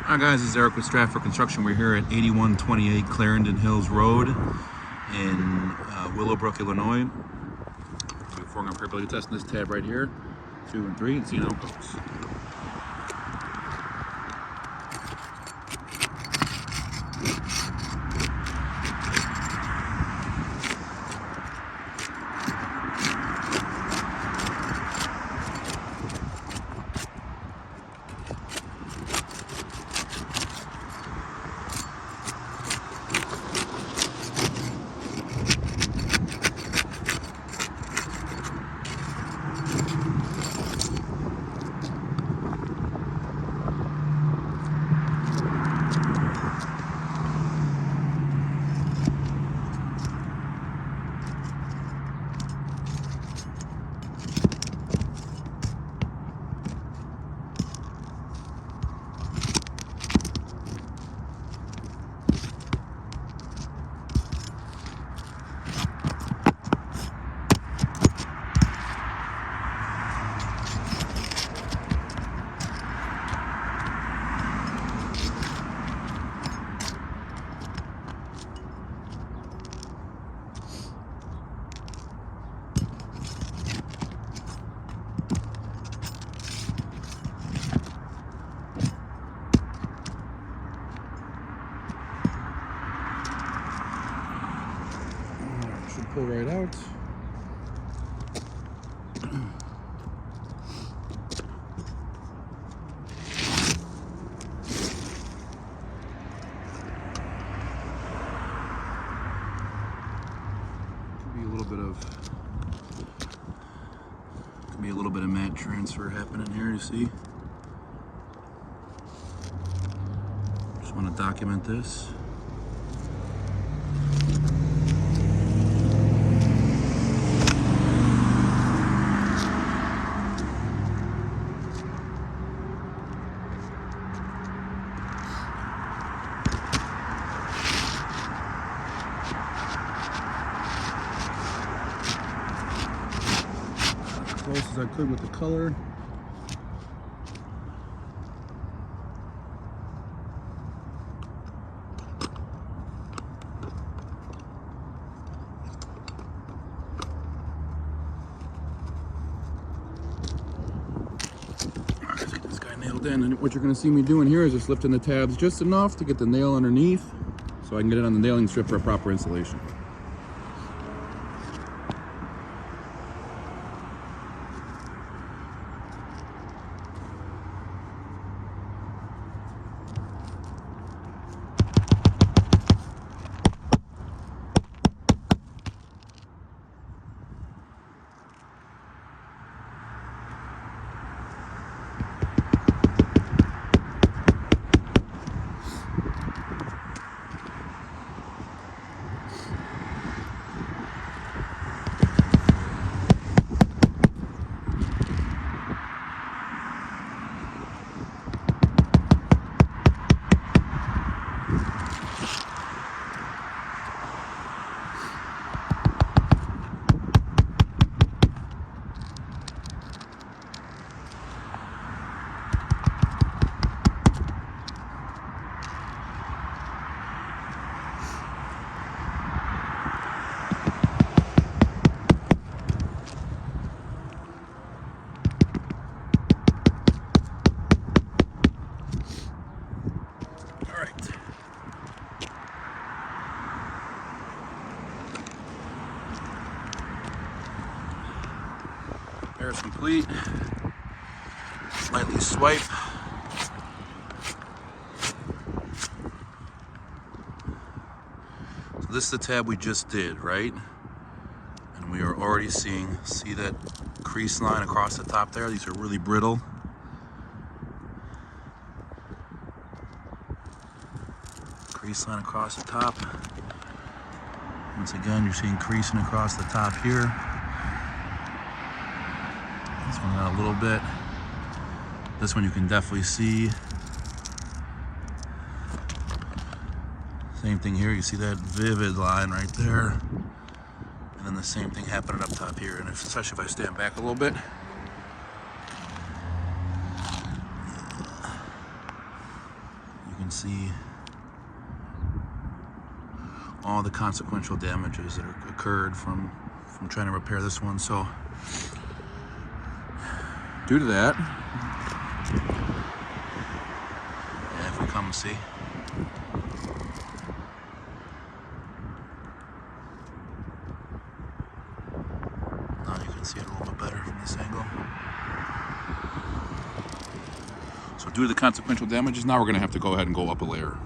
Hi guys, this is Eric with Strafford Construction. We're here at 8128 Clarendon Hills Road in Willowbrook, Illinois. We're performing a repairability test in this tab right here, 2 and 3, and see how it goes. Should pull right out. Could be a little bit of mat transfer happening here, you see. Just want to document this. Close as I could with the color. Alright, get this guy nailed in, and what you're going to see me doing here is just lifting the tabs just enough to get the nail underneath so I can get it on the nailing strip for a proper installation. Repair is complete. Slightly swipe. So this is the tab we just did, right? And we are already see that crease line across the top there? These are really brittle. Crease line across the top. Once again, you're seeing creasing across the top here. This one out a little bit. This one you can definitely see. Same thing here, you see that vivid line right there. And then the same thing happening up top here. And especially if I stand back a little bit. can see all the consequential damages that occurred from trying to repair this one. So due to that, and if we come and see, now you can see it a little bit better from this angle. So due to the consequential damages, now we're going to have to go ahead and go up a layer.